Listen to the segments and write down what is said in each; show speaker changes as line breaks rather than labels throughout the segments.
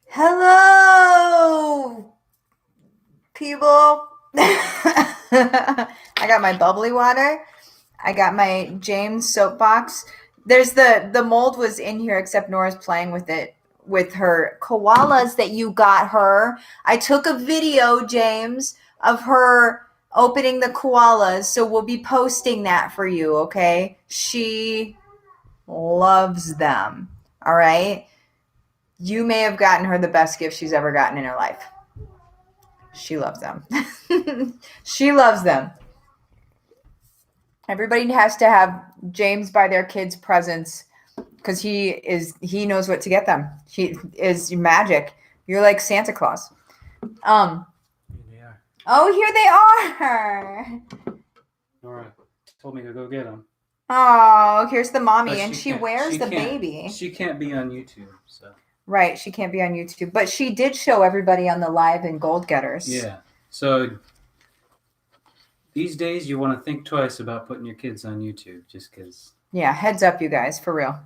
Hello, people. I got my bubbly water. I got my James soapbox. There's the mold was in here, except Nora's playing with it with her koalas that you got her. I took a video, James, of her opening the koalas, so we'll be posting that for you, okay? She loves them. All right? You may have gotten her the best gift she's ever gotten in her life. She loves them. She loves them. Everybody has to have James buy their kids presents because he knows what to get them. He is magic. You're like Santa Claus. Um.
Here they are.
Oh, here they are.
Nora told me to go get them.
Oh, here's the mommy,
But
and she wears the baby.
She can't be on YouTube, so.
Right, she can't be on YouTube, but she did show everybody on the live in Gold Getters.
Yeah. So these days, you want to think twice about putting your kids on YouTube, just because.
Yeah, heads up, you guys, for real.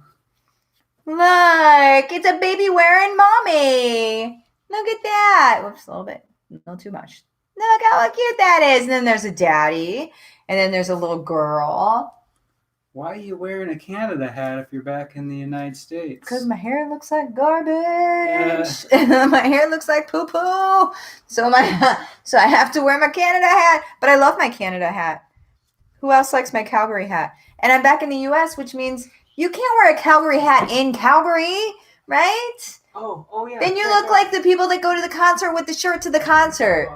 Look, it's a baby wearing mommy. Look at that. Whoops, a little too much. Look how cute that is. And then there's a daddy, and then there's a little girl.
Why are you wearing a Canada hat if you're back in the United States?
Because my hair looks like garbage. My hair looks like poo-poo. So I have to wear my Canada hat. But I love my Canada hat. Who else likes my Calgary hat? And I'm back in the U.S., which means you can't wear a Calgary hat in Calgary, right?
Oh yeah.
Then you look like the people that go to the concert with the shirt to the concert.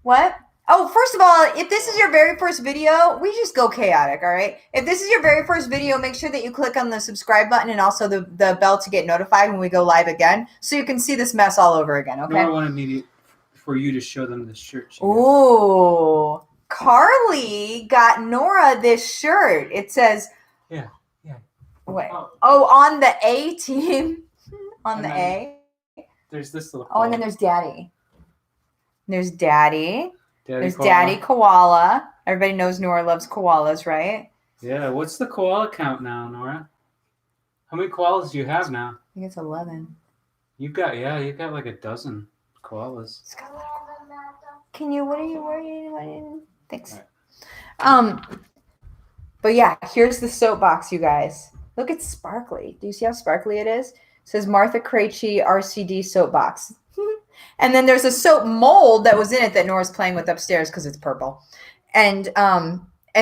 What? Oh, first of all, if this is your very first video, we just go chaotic, all right? If this is your very first video, make sure that you click on the subscribe button and also the bell to get notified when we go live again, so you can see this mess all over again, okay?
Nora wanted me for you to show them the shirt.
Ooh, Carly got Nora this shirt. It says,
Yeah.
wait, on the A team, on the A.
There's this little.
Oh, and then there's Daddy. There's Daddy. There's
koala.
Daddy Koala. Everybody knows Nora loves koalas, right?
Yeah. What's the koala count now, Nora? How many koalas do you have now?
I think it's 11.
You've got like a dozen koalas.
Can you? What are you wearing? Thanks. Right. But yeah, here's the soapbox, you guys. Look, it's sparkly. Do you see how sparkly it is? It says Martha Krejci RCD soapbox. And then there's a soap mold that was in it that Nora's playing with upstairs because it's purple. And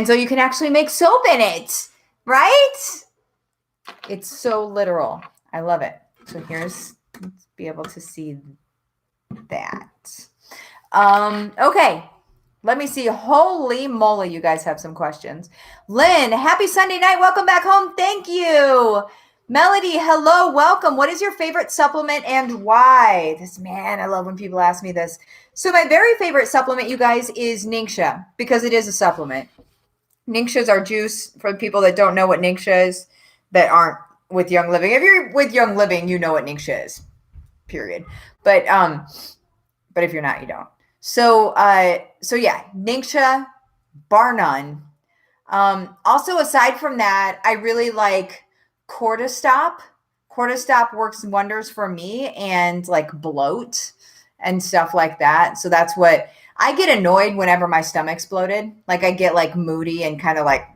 so you can actually make soap in it, right? It's so literal. I love it. So let's be able to see that. Okay. Let me see. Holy moly, you guys have some questions. Lynn, happy Sunday night. Welcome back home. Thank you. Melody, hello, welcome. What is your favorite supplement and why? I love when people ask me this. So my very favorite supplement, you guys, is Ningxia, because it is a supplement. Ningxia is our juice. For people that don't know what Ningxia is, that aren't with Young Living. If you're with Young Living, you know what Ningxia is, period. But if you're not, you don't. So yeah, Ningxia, bar none. Also, aside from that, I really like Cortistop. Cortistop works wonders for me and like bloat and stuff like that. So that's what I get annoyed whenever my stomach's bloated. Like I get like moody and kind of like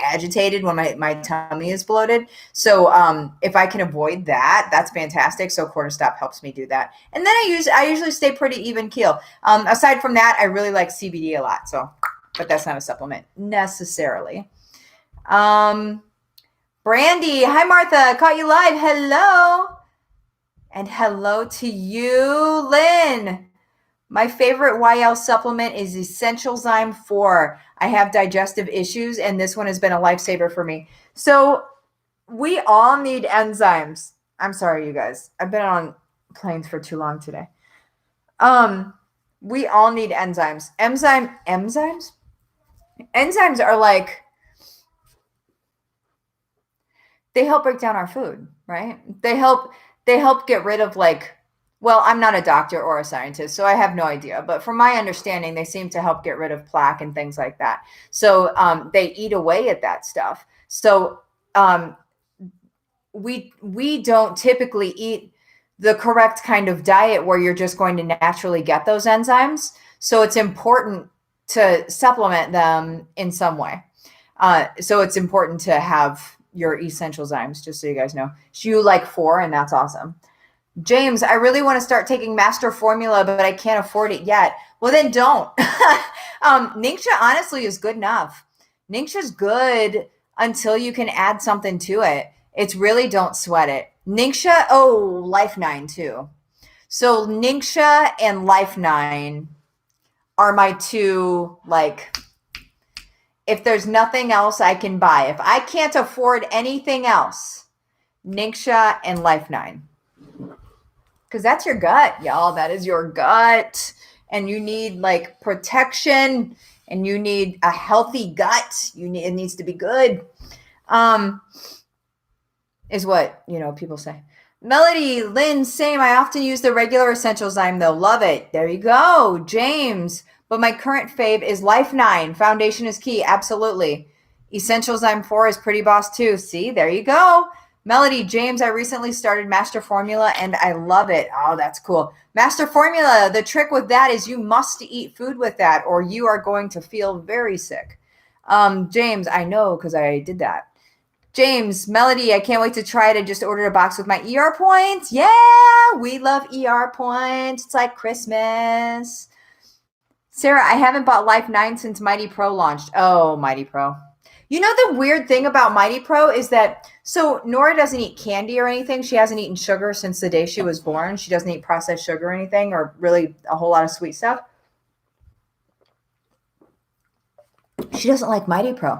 agitated when my tummy is bloated. So if I can avoid that, that's fantastic. So Cortistop helps me do that. And then I usually stay pretty even keel. Aside from that, I really like CBD a lot. So, but that's not a supplement necessarily. Brandy, hi Martha, caught you live. Hello. And hello to you, Lynn. My favorite YL supplement is Essentialzyme 4. I have digestive issues, and this one has been a lifesaver for me. So we all need enzymes. I'm sorry, you guys. I've been on planes for too long today. We all need enzymes. Enzymes? Enzymes are like, they help break down our food, right? They help get rid of I'm not a doctor or a scientist, so I have no idea. But from my understanding, they seem to help get rid of plaque and things like that. So they eat away at that stuff. So we don't typically eat the correct kind of diet where you're just going to naturally get those enzymes. So it's important to supplement them in some way. So it's important to have your essential zymes, just so you guys know. You like 4, and that's awesome. James, I really want to start taking Master Formula, but I can't afford it yet. Well, then don't. Ningxia honestly is good enough. Ningxia's good until you can add something to it. It's really, don't sweat it. Ningxia, Life 9 too. So Ningxia and Life 9 are my two, like, if there's nothing else I can buy, if I can't afford anything else, Ningxia and Life 9. Because that's your gut, y'all. That is your gut. And you need like protection, and you need a healthy gut. It needs to be good. Is what, people say. Melody, Lynn, same. I often use the regular essential zyme though. Love it. There you go. James, but my current fave is Life 9. Foundation is key. Absolutely. Essential zyme 4 is pretty boss too. See, there you go. Melody, James, I recently started Master Formula and I love it. Oh, that's cool. Master Formula, the trick with that is you must eat food with that or you are going to feel very sick. James, I know because I did that. James, Melody, I can't wait to try it. I just ordered a box with my ER points. Yeah, we love ER points. It's like Christmas. Sarah, I haven't bought Life 9 since Mighty Pro launched. Oh, Mighty Pro. You know, the weird thing about Mighty Pro is that, so Nora doesn't eat candy or anything. She hasn't eaten sugar since the day she was born. She doesn't eat processed sugar or anything, or really a whole lot of sweet stuff. She doesn't like Mighty Pro.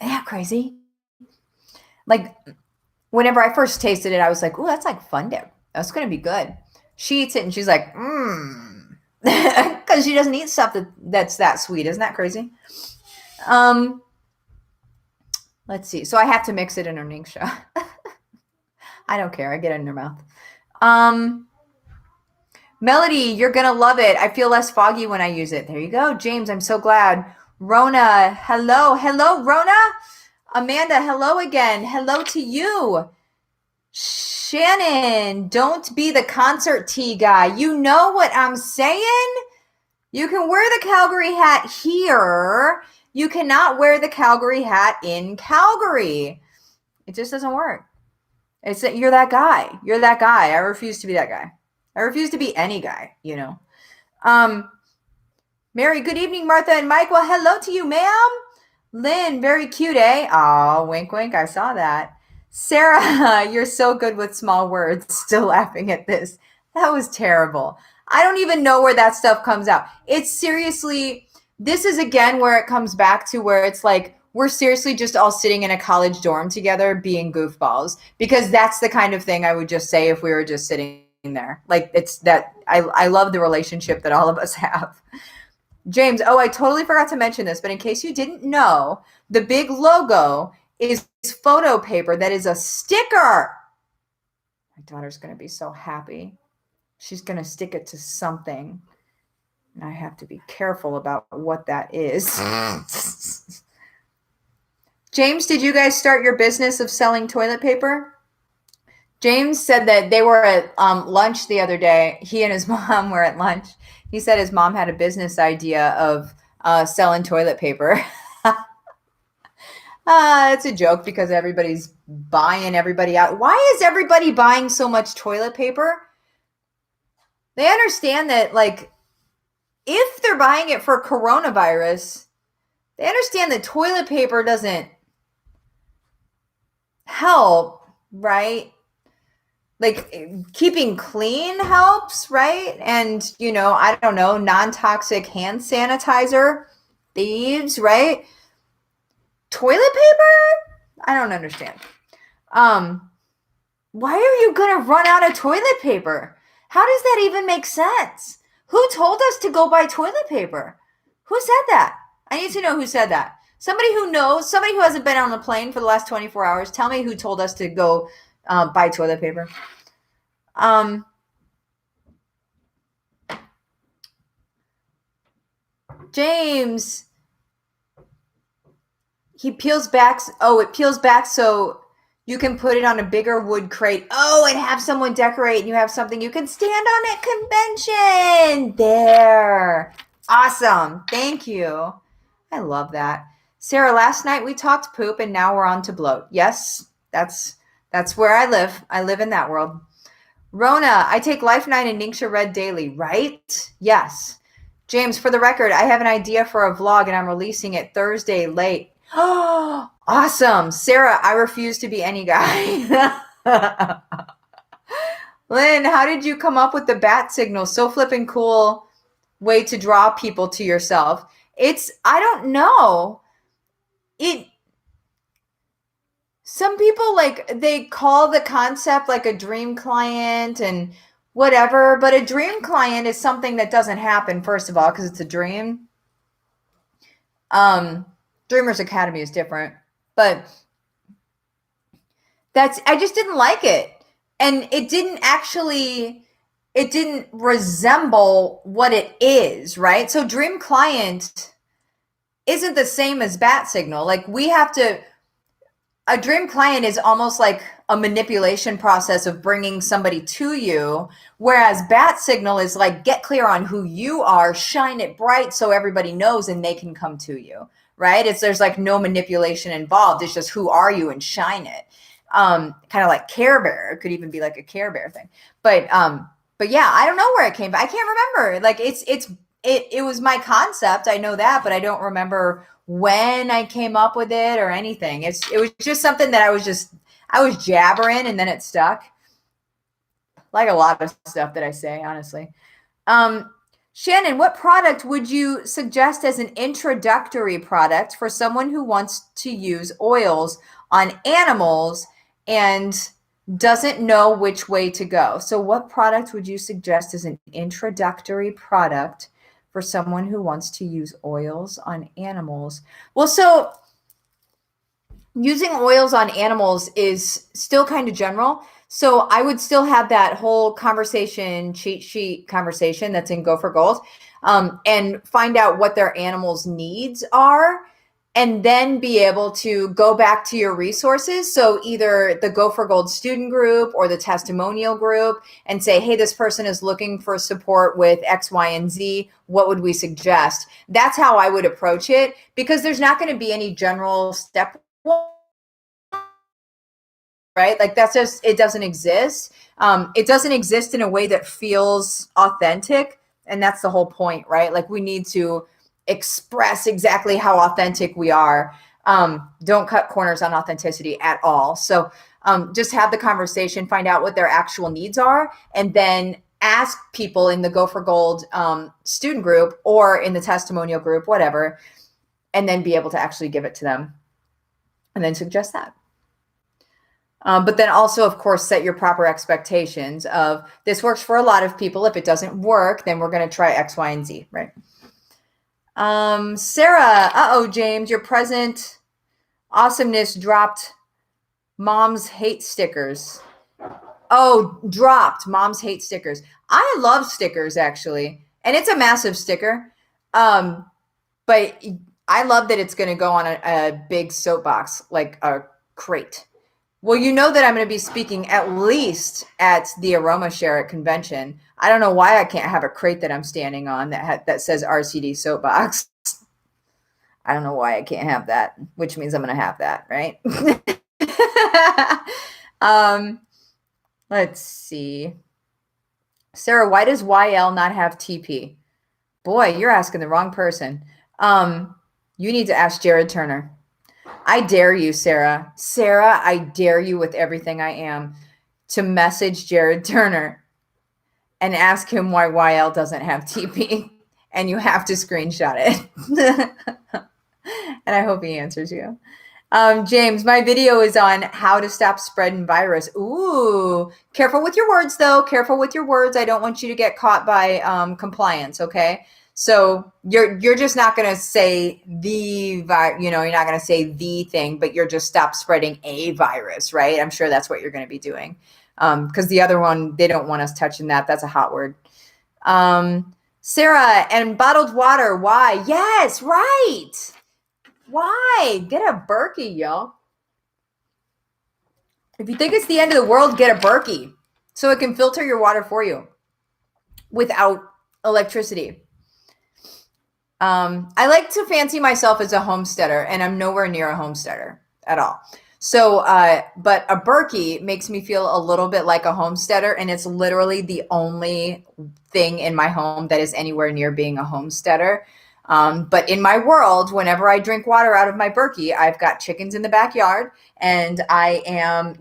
Isn't that crazy? Like, whenever I first tasted it, I was like, ooh, that's like fun dip. That's going to be good. She eats it and she's like, because she doesn't eat stuff that's that sweet. Isn't that crazy? Let's see. So I have to mix it in her Ningxia. I don't care. I get it in her mouth. Melody, you're going to love it. I feel less foggy when I use it. There you go. James, I'm so glad. Rona, hello. Hello, Rona. Amanda, hello again. Hello to you. Shannon, don't be the concert tee guy. You know what I'm saying? You can wear the Calgary hat here. You cannot wear the Calgary hat in Calgary. It just doesn't work. You're that guy. You're that guy. I refuse to be that guy. I refuse to be any guy, Mary, good evening, Martha and Mike. Well, hello to you, ma'am. Lynn, very cute, eh? Oh, wink, wink. I saw that. Sarah, you're so good with small words. Still laughing at this. That was terrible. I don't even know where that stuff comes out. It's seriously, this is again where it comes back to where it's like, we're seriously just all sitting in a college dorm together being goofballs, because that's the kind of thing I would just say if we were just sitting there. Like, it's that I love the relationship that all of us have. James, I totally forgot to mention this, but in case you didn't know, the big logo is photo paper that is a sticker. My daughter's going to be so happy. She's going to stick it to something. And I have to be careful about what that is. James, did you guys start your business of selling toilet paper? James said that they were at lunch the other day. He and his mom were at lunch. He said his mom had a business idea of selling toilet paper. It's a joke because everybody's buying everybody out. Why is everybody buying so much toilet paper? They understand that, like, if they're buying it for coronavirus, they understand that toilet paper doesn't help, right? Like, keeping clean helps, right? And, I don't know, non-toxic hand sanitizer, thieves, right? Toilet paper? I don't understand. Why are you going to run out of toilet paper? How does that even make sense? Who told us to go buy toilet paper? Who said that? I need to know who said that. Somebody who knows, somebody who hasn't been on the plane for the last 24 hours, tell me who told us to go buy toilet paper. James, he peels back. Oh, it peels back so You can put it on a bigger wood crate. Oh, and have someone decorate, and you have something you can stand on at convention. There. Awesome. Thank you. I love that. Sarah, last night we talked poop and now we're on to bloat. Yes, that's where I live. I live in that world. Rona, I take Life 9 and Ningxia Red daily, right? Yes. James, for the record, I have an idea for a vlog and I'm releasing it Thursday late. Oh, awesome. Sarah, I refuse to be any guy. Lynn, how did you come up with the bat signal? So flippin' cool way to draw people to yourself. I don't know. Some people they call the concept like a dream client and whatever, but a dream client is something that doesn't happen, first of all, because it's a dream. Dreamers Academy is different, but I just didn't like it. And it didn't resemble what it is, right? So dream client isn't the same as bat signal. A dream client is almost like a manipulation process of bringing somebody to you, whereas bat signal is like, get clear on who you are, shine it bright so everybody knows and they can come to you, right? There's like no manipulation involved. It's just, who are you, and shine it. Kind of like Care Bear. It could even be like a Care Bear thing. But yeah, I don't know where it came from. I can't remember. Like it was my concept. I know that, but I don't remember when I came up with it or anything. It was just something that I was jabbering and then it stuck. Like a lot of stuff that I say, honestly. Shannon, what product would you suggest as an introductory product for someone who wants to use oils on animals and doesn't know which way to go? So what product would you suggest as an introductory product for someone who wants to use oils on animals? Well, so using oils on animals is still kind of general. So I would still have that whole conversation, cheat sheet conversation that's in Go for Gold, and find out what their animals' needs are, and then be able to go back to your resources. So either the Go for Gold student group or the testimonial group, and say, hey, this person is looking for support with X, Y, and Z. What would we suggest? That's how I would approach it, because there's not going to be any general step, right? Like that's just, it doesn't exist. It doesn't exist in a way that feels authentic. And that's the whole point, right? Like we need to express exactly how authentic we are. Don't cut corners on authenticity at all. So just have the conversation, find out what their actual needs are, and then ask people in the Go for Gold student group or in the testimonial group, whatever, and then be able to actually give it to them and then suggest that. But then also, of course, set your proper expectations of, this works for a lot of people. If it doesn't work, then we're going to try X, Y, and Z, right? Sarah, James, your present awesomeness dropped mom's hate stickers. Oh, dropped mom's hate stickers. I love stickers, actually. And it's a massive sticker. But I love that it's going to go on a big soapbox, like a crate. Well, you know that I'm going to be speaking at least at the Aroma Share at convention. I don't know why I can't have a crate that I'm standing on that says RCD soapbox. I don't know why I can't have that, which means I'm going to have that, right? Let's see. Sarah, why does YL not have TP? Boy, you're asking the wrong person. You need to ask Jared Turner. I dare you, Sarah. Sarah, I dare you with everything I am to message Jared Turner and ask him why YL doesn't have TP. And you have to screenshot it. And I hope he answers you. James, my video is on how to stop spreading virus. Ooh, careful with your words, though. Careful with your words. I don't want you to get caught by compliance, okay? So you're just not going to say you're not going to say the thing, but you're just stop spreading a virus, right? I'm sure that's what you're going to be doing. Because the other one, they don't want us touching that. That's a hot word. Sarah, and bottled water. Why? Yes, right. Why? Get a Berkey, y'all. If you think it's the end of the world, get a Berkey so it can filter your water for you without electricity. I like to fancy myself as a homesteader, and I'm nowhere near a homesteader at all. So, but a Berkey makes me feel a little bit like a homesteader, and it's literally the only thing in my home that is anywhere near being a homesteader. But in my world, whenever I drink water out of my Berkey, I've got chickens in the backyard, and I am,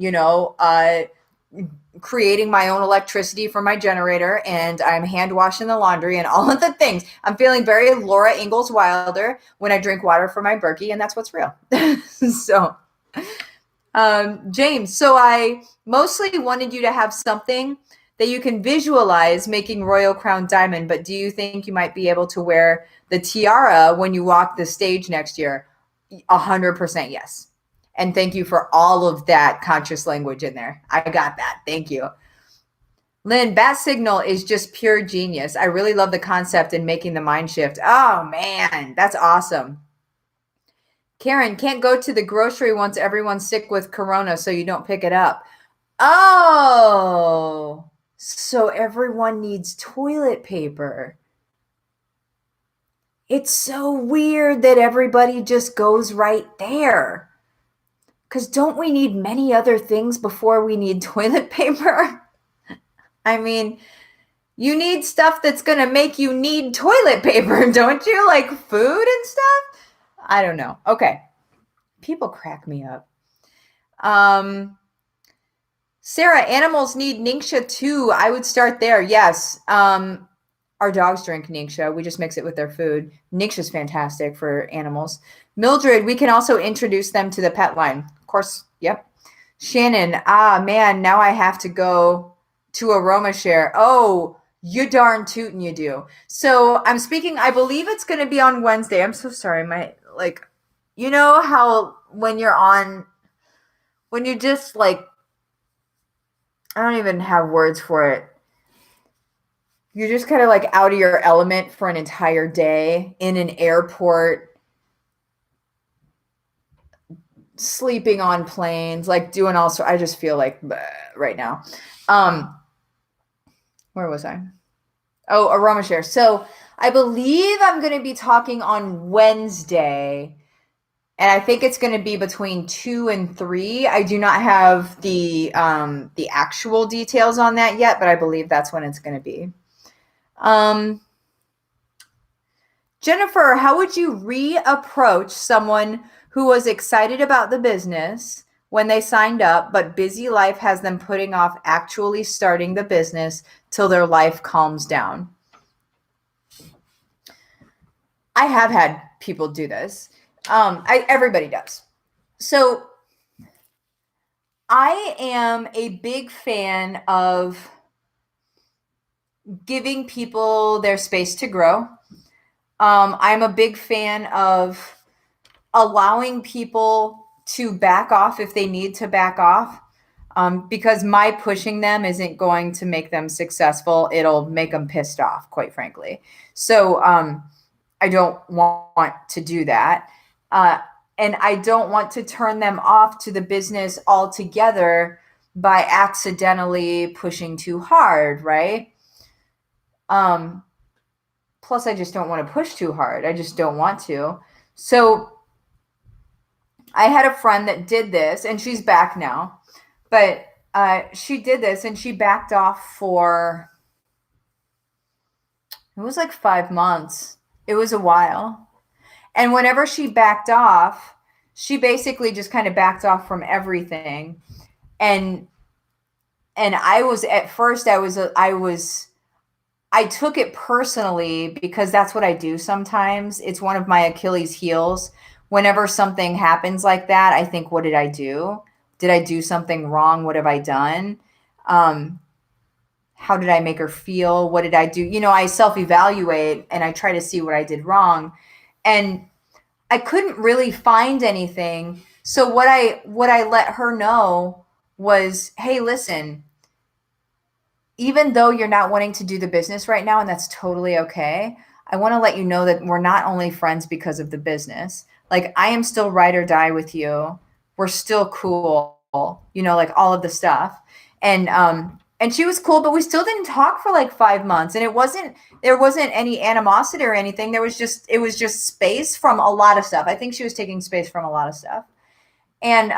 creating my own electricity for my generator, and I'm hand washing the laundry and all of the things. I'm feeling very Laura Ingalls Wilder when I drink water from my Berkey, and that's what's real. So, James, so I mostly wanted you to have something that you can visualize making Royal Crown Diamond, but do you think you might be able to wear the tiara when you walk the stage next year? 100% yes. And thank you for all of that conscious language in there. I got that. Thank you. Lynn, Bat Signal is just pure genius. I really love the concept in making the mind shift. Oh, man, that's awesome. Karen, can't go to the grocery once everyone's sick with corona, so you don't pick it up. Oh, so everyone needs toilet paper. It's so weird that everybody just goes right there. Because don't we need many other things before we need toilet paper? I mean, you need stuff that's going to make you need toilet paper, don't you? Like food and stuff? I don't know. Okay. People crack me up. Sarah, animals need Ningxia too. I would start there. Yes. Our dogs drink Ningxia. We just mix it with their food. Ningxia is fantastic for animals. Mildred, we can also introduce them to the pet line. Of course, yep. Shannon, man, now I have to go to Aroma Share. Oh, you darn tootin' you do. So I'm speaking, I believe it's going to be on Wednesday. I'm so sorry. You know how when you just I don't even have words for it. You're just kind of like out of your element for an entire day in an airport, sleeping on planes, like doing all sorts. I just feel like right now. Where was I? Oh, Aroma Share. So I believe I'm going to be talking on Wednesday, and I think it's going to be between 2 and 3. I do not have the actual details on that yet, but I believe that's when it's going to be. Jennifer, how would you reapproach someone who was excited about the business when they signed up, but busy life has them putting off actually starting the business till their life calms down? I have had people do this. Everybody does. So I am a big fan of giving people their space to grow. I'm a big fan of allowing people to back off if they need to back off, because my pushing them isn't going to make them successful. It'll make them pissed off, quite frankly. So I don't want to do that. And I don't want to turn them off to the business altogether by accidentally pushing too hard, right? Plus, I just don't want to push too hard. I just don't want to. So I had a friend that did this, and she's back now. But she did this, and she backed off for, it was like 5 months. It was a while. And whenever she backed off, she basically just kind of backed off from everything. And I was, at first, I took it personally because that's what I do sometimes. It's one of my Achilles heels. Whenever something happens like that, I think, what did I do? Did I do something wrong? What have I done? How did I make her feel? What did I do? I self-evaluate and I try to see what I did wrong. And I couldn't really find anything. So what I let her know was, hey, listen, even though you're not wanting to do the business right now, and that's totally okay, I want to let you know that we're not only friends because of the business. Like, I am still ride or die with you. We're still cool. like all of the stuff. And she was cool, but we still didn't talk for like 5 months. And there wasn't any animosity or anything. It was just space from a lot of stuff. I think she was taking space from a lot of stuff. And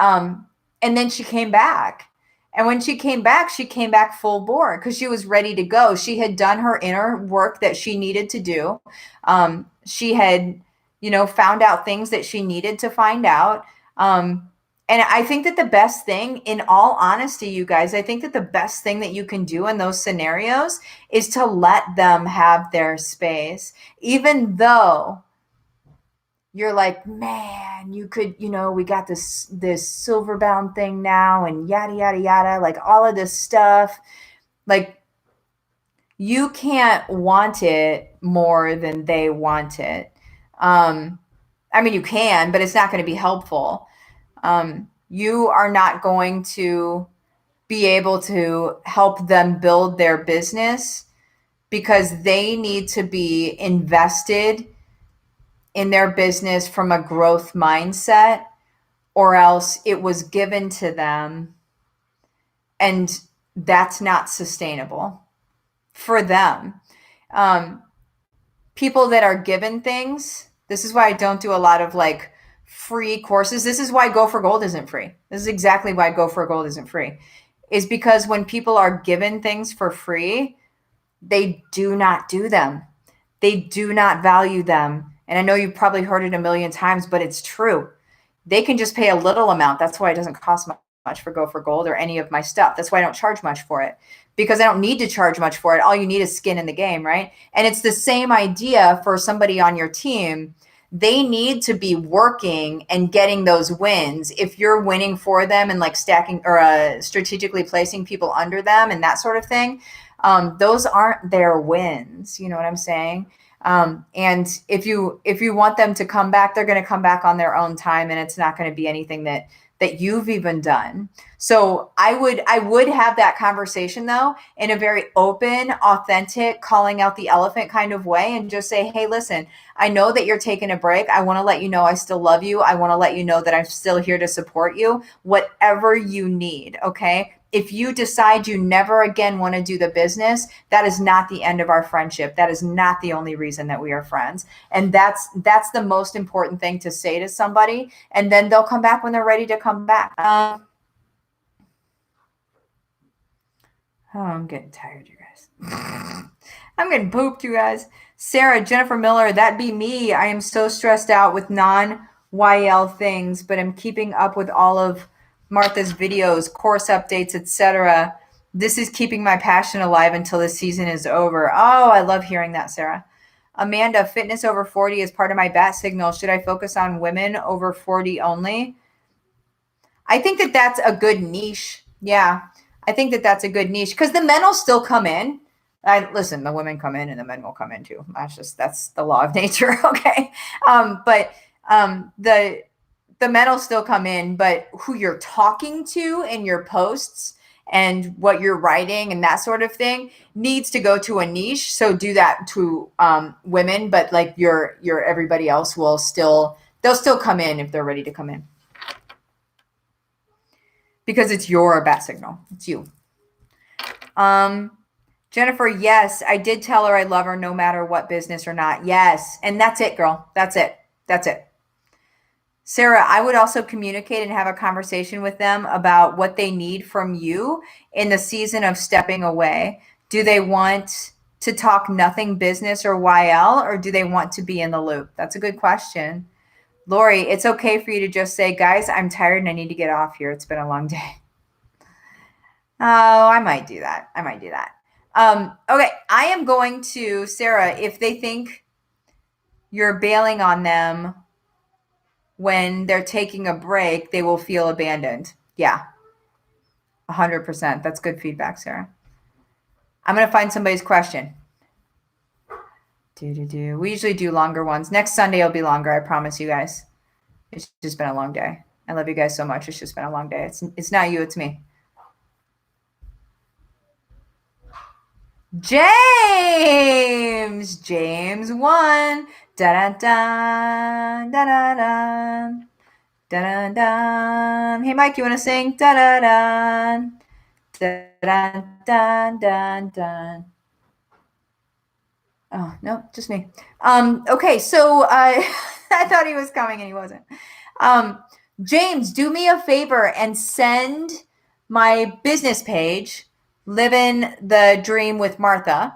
then she came back. And when she came back full bore because she was ready to go. She had done her inner work that she needed to do. She had, found out things that she needed to find out. And I think that the best thing, in all honesty, you guys, I think that the best thing that you can do in those scenarios is to let them have their space, even though you're like, man, you could, we got this silver bound thing now and yada, yada, yada, like all of this stuff. Like, you can't want it more than they want it. I mean, you can, but it's not going to be helpful. You are not going to be able to help them build their business because they need to be invested in their business from a growth mindset, or else it was given to them and that's not sustainable for them. People that are given things, this is why I don't do a lot of like free courses. This is why Go for Gold isn't free. This is exactly why Go for Gold isn't free, is because when people are given things for free, they do not do them. They do not value them. And I know you've probably heard it a million times, but it's true. They can just pay a little amount. That's why it doesn't cost much for Go for Gold or any of my stuff. That's why I don't charge much for it, because I don't need to charge much for it. All you need is skin in the game, right? And it's the same idea for somebody on your team. They need to be working and getting those wins. If you're winning for them and like stacking or strategically placing people under them and that sort of thing, those aren't their wins. You know what I'm saying? And if you want them to come back, they're going to come back on their own time, and it's not going to be anything that you've even done. So I would have that conversation though in a very open, authentic, calling out the elephant kind of way, and just say, hey, listen, I know that you're taking a break. I want to let you know I still love you. I want to let you know that I'm still here to support you, whatever you need. Okay. If you decide you never again want to do the business, that is not the end of our friendship. That is not the only reason that we are friends. And that's the most important thing to say to somebody. And then they'll come back when they're ready to come back. Oh, I'm getting tired, you guys. I'm getting pooped, you guys. Sarah, Jennifer Miller, that be me. I am so stressed out with non-YL things, but I'm keeping up with all of Martha's videos, course updates, etc. This is keeping my passion alive until the season is over. Oh, I love hearing that, Sarah. Amanda, fitness over 40 is part of my bat signal. Should I focus on women over 40 only? I think that that's a good niche. Yeah, I think that that's a good niche because the men will still come in. Listen, the women come in and the men will come in too. That's the law of nature. Okay. But the men will still come in, but who you're talking to in your posts and what you're writing and that sort of thing needs to go to a niche. So do that to women, but like your everybody else they'll still come in if they're ready to come in. Because it's your bat signal. It's you. Jennifer, yes, I did tell her I love her no matter what business or not. Yes. And that's it, girl. That's it. That's it. Sarah, I would also communicate and have a conversation with them about what they need from you in the season of stepping away. Do they want to talk nothing business or YL, or do they want to be in the loop? That's a good question. Lori, it's okay for you to just say, guys, I'm tired and I need to get off here. It's been a long day. Oh, I might do that. Okay, I am going to, Sarah, if they think you're bailing on them when they're taking a break, they will feel abandoned. Yeah, 100%. That's good feedback, Sarah. I'm going to find somebody's question. We usually do longer ones. Next Sunday will be longer, I promise you guys. It's just been a long day. I love you guys so much. It's just been a long day. It's not you, it's me. James 1. Da da da da da da. Dun dun. Hey, Mike, you want to sing? Dun dun dun. Dun dun dun dun. Oh, no, just me. Okay, so I thought he was coming and he wasn't. James, do me a favor and send my business page, Living the Dream with Martha.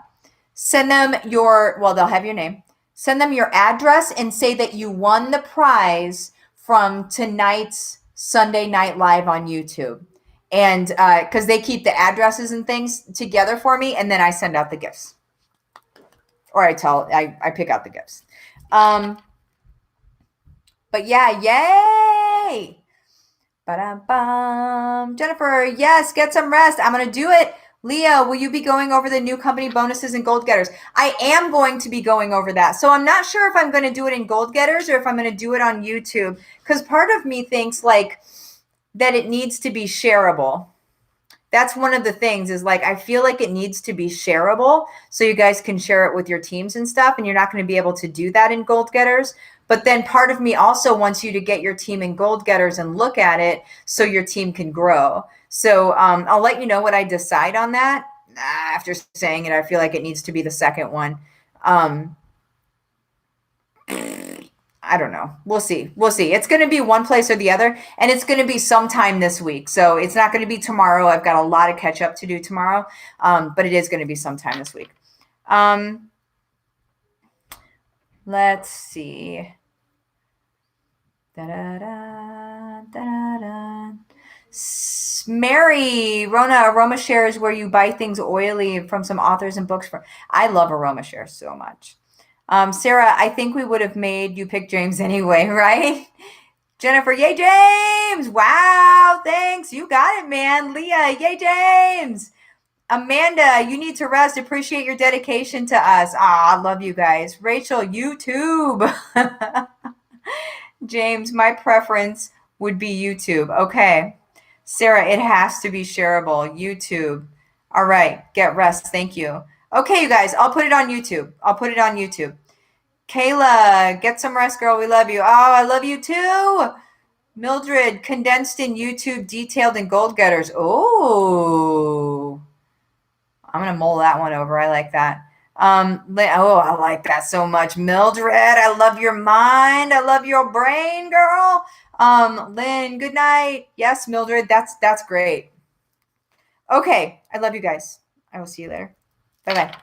Send them they'll have your name. Send them your address and say that you won the prize from tonight's Sunday Night Live on YouTube. And because they keep the addresses and things together for me, and then I send out the gifts. Or I pick out the gifts. But yeah, yay! Ba-dum-bum. Jennifer, yes, get some rest. I'm going to do it. Leah, will you be going over the new company bonuses and gold getters? I am going to be going over that. So I'm not sure if I'm going to do it in gold getters or if I'm going to do it on YouTube. Because part of me thinks like that it needs to be shareable. That's one of the things is like, I feel like it needs to be shareable so you guys can share it with your teams and stuff. And you're not going to be able to do that in gold getters. But then part of me also wants you to get your team in gold getters and look at it so your team can grow. So I'll let you know what I decide on that. After saying it, I feel like it needs to be the second one. I don't know. We'll see. It's going to be one place or the other, and it's going to be sometime this week. So it's not going to be tomorrow. I've got a lot of catch up to do tomorrow, but it is going to be sometime this week. Let's see. Da-da-da, da-da-da. Mary, Rona, Aroma Share is where you buy things oily from some authors and books. I love Aroma Share so much. Sarah, I think we would have made you pick James anyway, right? Jennifer, yay, James. Wow, thanks. You got it, man. Leah, yay, James. Amanda, you need to rest. Appreciate your dedication to us. I love you guys. Rachel, YouTube. James, my preference would be YouTube. Okay. Sarah, it has to be shareable. YouTube. All right. Get rest. Thank you. Okay, you guys, I'll put it on YouTube. Kayla, get some rest, girl. We love you. Oh, I love you too. Mildred, condensed in YouTube, detailed in gold getters. Oh, I'm going to mull that one over. I like that. I like that so much. Mildred, I love your mind. I love your brain, girl. Lynn, good night. Yes, Mildred, that's great. Okay, I love you guys. I will see you later. Bye-bye.